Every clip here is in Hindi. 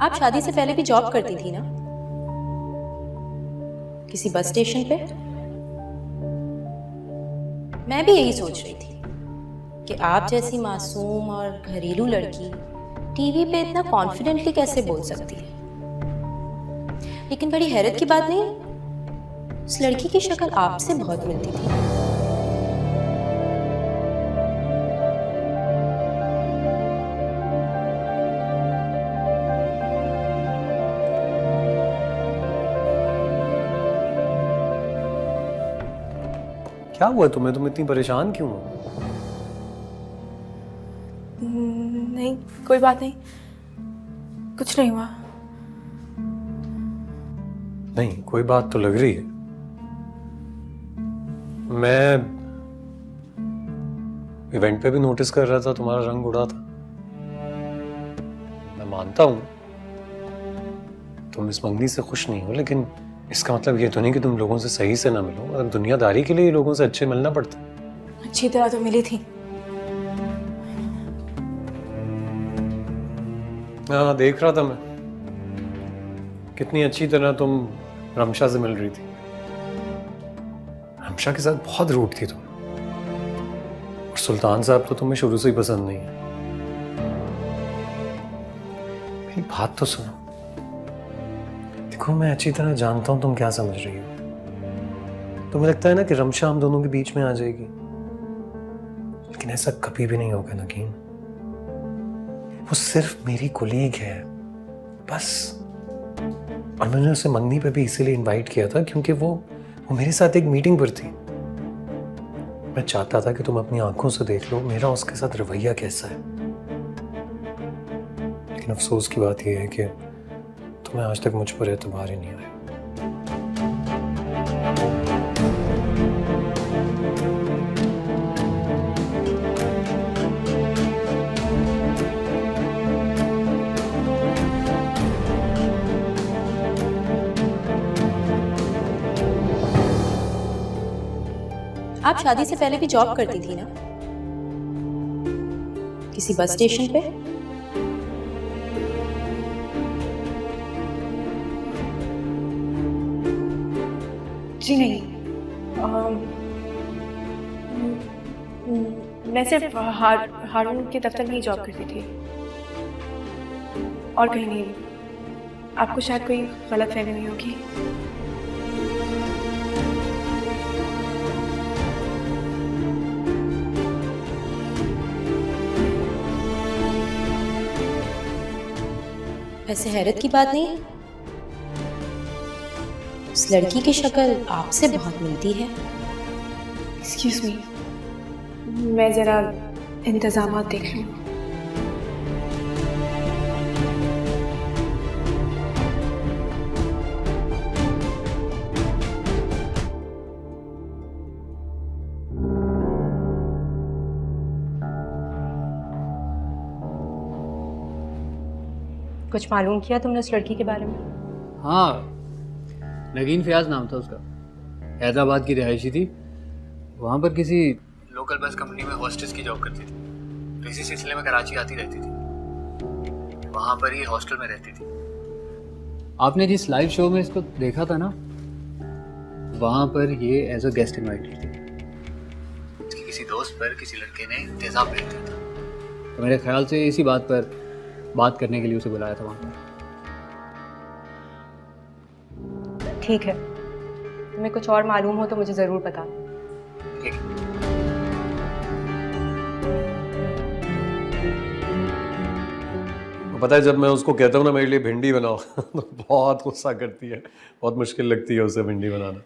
आप शादी से पहले भी जॉब करती थी ना, किसी बस स्टेशन पे? मैं भी यही सोच रही थी कि आप जैसी मासूम और घरेलू लड़की टीवी पे इतना कॉन्फिडेंटली कैसे बोल सकती है। लेकिन बड़ी हैरत की बात नहीं, उस लड़की की शक्ल आपसे बहुत मिलती थी। क्या हुआ तुम्हें? तुम इतनी परेशान क्यों हो? नहीं, कोई बात नहीं, कुछ नहीं हुआ। नहीं, कोई बात तो लग रही है। मैं इवेंट पे भी नोटिस कर रहा था, तुम्हारा रंग उड़ा था। मैं मानता हूं तुम इस मंगनी से खुश नहीं हो, लेकिन इसका मतलब ये तो नहीं कि तुम लोगों से सही से ना मिलो। मतलब दुनियादारी के लिए लोगों से अच्छे मिलना पड़ता है। अच्छी तरह तो मिली थी। हाँ, देख रहा था मैं कितनी अच्छी तरह तुम रमशा से मिल रही थी। रमशा के साथ बहुत रूठ थी तुम, और सुल्तान साहब तो तुम्हें शुरू से ही पसंद नहीं है। मेरी बात तो सुनो। देखो, मैं अच्छी तरह जानता हूं तुम क्या समझ रही हो। तुम्हें लगता है ना कि रमशा हम दोनों के बीच में आ जाएगी, लेकिन ऐसा कभी भी नहीं होगा नगीन। वो सिर्फ मेरी कोलीग है, बस। और मैंने उसे मंगनी पे भी इसीलिए इनवाइट किया था क्योंकि वो मेरे साथ एक मीटिंग पर थी। मैं चाहता था कि तुम अपनी आंखों से देख लो मेरा उसके साथ रवैया कैसा है। लेकिन अफसोस की बात यह है कि तुम्हें आज तक मुझ पर एतबार ही नहीं आया। आप शादी से पहले भी जॉब करती थी ना, किसी बस स्टेशन पे? जी नहीं, मैं सिर्फ हारून के दफ्तर में ही जॉब करती थी और कहीं नहीं। आपको शायद कोई गलत फहमी हुई होगी। वैसे हैरत की बात नहीं है, उस लड़की की शक्ल आपसे बहुत मिलती है। एक्सक्यूज मी, मैं जरा इंतजामात देख लूँ। कुछ मालूम किया तुमने उस लड़की के बारे में? हाँ, नगीन फयाज नाम था उसका। हैदराबाद की रिहायशी थी। वहाँ पर किसी लोकल बस कंपनी में हॉस्टेस की जॉब करती थी। तो इसी सिलसिले में कराची आती रहती थी। वहाँ पर ही हॉस्टल में रहती थी। आपने जिस लाइव शो में इसको देखा था ना, वहाँ पर ये एज अ गेस्ट इनवाइटेड थी। उसके किसी दोस्त पर किसी लड़के ने तेजाब फेंक दिया था। तो मेरे ख्याल से इसी बात पर बात करने के लिए उसे बुलाया था वहाँ पर। ठीक है, तुम्हें कुछ और मालूम हो तो मुझे जरूर बताना। ठीक है। पता है, जब मैं उसको कहता हूँ ना मेरे लिए भिंडी बनाओ तो बहुत गुस्सा करती है। बहुत मुश्किल लगती है उसे भिंडी बनाना।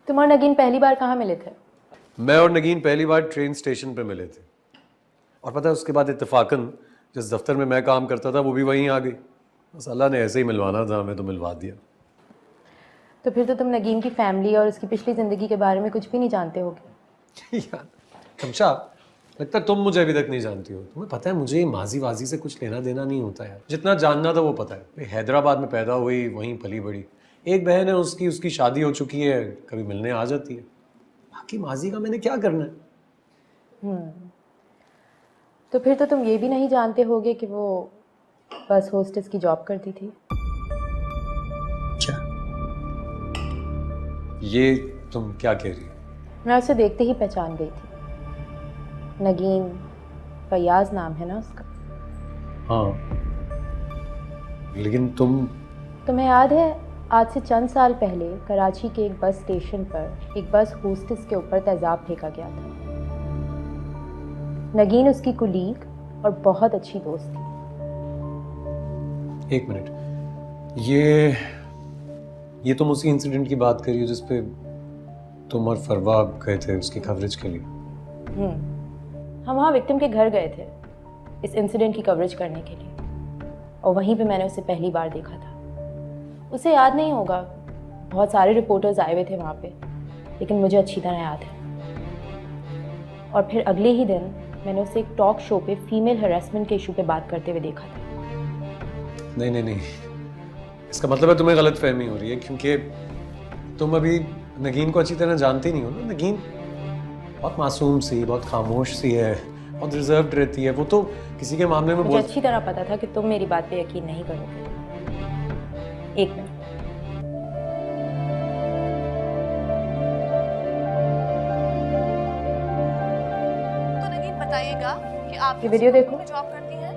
तुम और नगीन पहली बार कहाँ मिले थे? मैं और नगीन पहली बार ट्रेन स्टेशन पे मिले थे। और पता है, उसके बाद इत्तेफाकन जिस दफ्तर में मैं काम करता था वो भी वहीं आ गई। बस अल्लाह ने ऐसे ही मिलवाना था हमें, तो मिलवा दिया। तो फिर तो तुम नगीन की फैमिली और उसकी पिछली जिंदगी के बारे में कुछ भी नहीं जानते होगे। यार कमशा, लगता है तुम मुझे अभी तक नहीं जानती हो। तुम्हें पता है मुझे माजी वाजी से कुछ लेना देना नहीं होता यार। जितना जानना था वो पता है। हैदराबाद में पैदा हुई, वहीं पली बड़ी। एक बहन है उसकी शादी हो चुकी है, कभी मिलने आ जाती है। बाकी माजी का मैंने क्या करना है। तो फिर तो तुम ये भी नहीं जानते होगे कि वो बस होस्टेस की जॉब करती थी। क्या? ये तुम क्या कह रही हो? मैं उसे देखते ही पहचान गई थी। नगीन फयाज नाम है ना उसका। हाँ, लेकिन तुम्हें याद है आज से चंद साल पहले कराची के एक बस स्टेशन पर एक बस होस्टेस के ऊपर तेजाब फेंका गया था। नगीन उसकी कुलीग और बहुत अच्छी दोस्त थी। एक मिनट, ये तुम उसी इंसिडेंट की बात कर रही हो जिसपे तुम और फरवा गए थे उसकी कवरेज के लिए? हम वहाँ विक्टिम के घर गए थे इस इंसिडेंट की कवरेज करने के लिए, और वहीं पे मैंने उसे पहली बार देखा था। उसे याद नहीं होगा, बहुत सारे रिपोर्टर्स आए हुए थे वहाँ पे, लेकिन मुझे अच्छी तरह याद है। और फिर अगले ही दिन मैंने उसे एक टॉक शो पे फीमेल हरासमेंट के इशू पे बात करते हुए देखा था। नहीं, इसका मतलब है तुम्हें गलत फहमी हो रही है, क्योंकि तुम अभी नगीन को अच्छी तरह जानती नहीं हो ना। नगीन बहुत मासूम सी, बहुत खामोश सी है, बहुत रिजर्व्ड रहती है। वो तो किसी के मामले में मुझे बहुत अच्छी तरह पता था कि तुम मेरी बात पे यकीन नहीं करोगे। एक मिनट, तो नगीन बताइएगा कि आप ये वीडियो देखो। में जॉब करती हैं?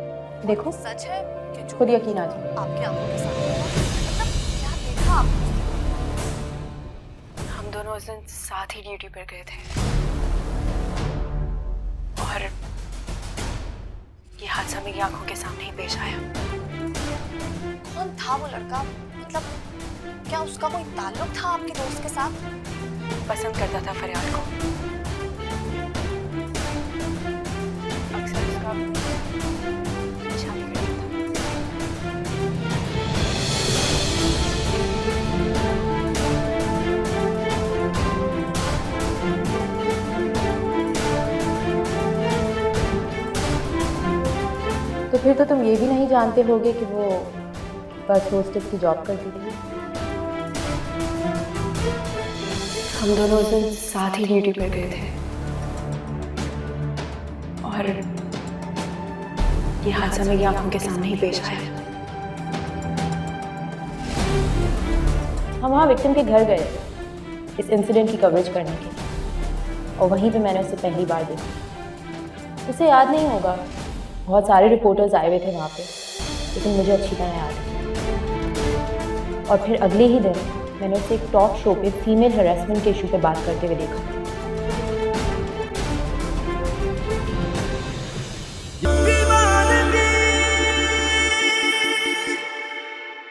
देखो, सच है कि जो खुद यकीन आ जाए। आपकी आंखों के सामने हुआ? मतलब क्या देखा आपने? हम दोनों उस दिन साथ ही ड्यूटी पर गए थे और ये हादसा मेरी आंखों के सामने ही पेश आया। कौन था वो लड़का? मतलब क्या उसका कोई ताल्लुक था आपके दोस्त के साथ? पसंद करता था फरियाद को। अक्सर उसका शादी करता था। तो फिर तो तुम ये भी नहीं जानते होगे कि वो बस होस्टेस की जॉब करती थी। हम दोनों उस दिन साथ ही ड्यूटी पर गए थे और ये हादसा मेरी आंखों के सामने ही पेश आया। हम वहाँ विक्टिम के घर गए थे इस इंसिडेंट की कवरेज करने के लिए, और वहीं पे मैंने उसे पहली बार देखा। उसे याद नहीं होगा, बहुत सारे रिपोर्टर्स आए हुए थे वहाँ पे, लेकिन मुझे अच्छी तरह याद है। और फिर अगले ही दिन मैंने उसे एक टॉक शो पे फीमेल हरासमेंट के इशू पे बात करते हुए देखा।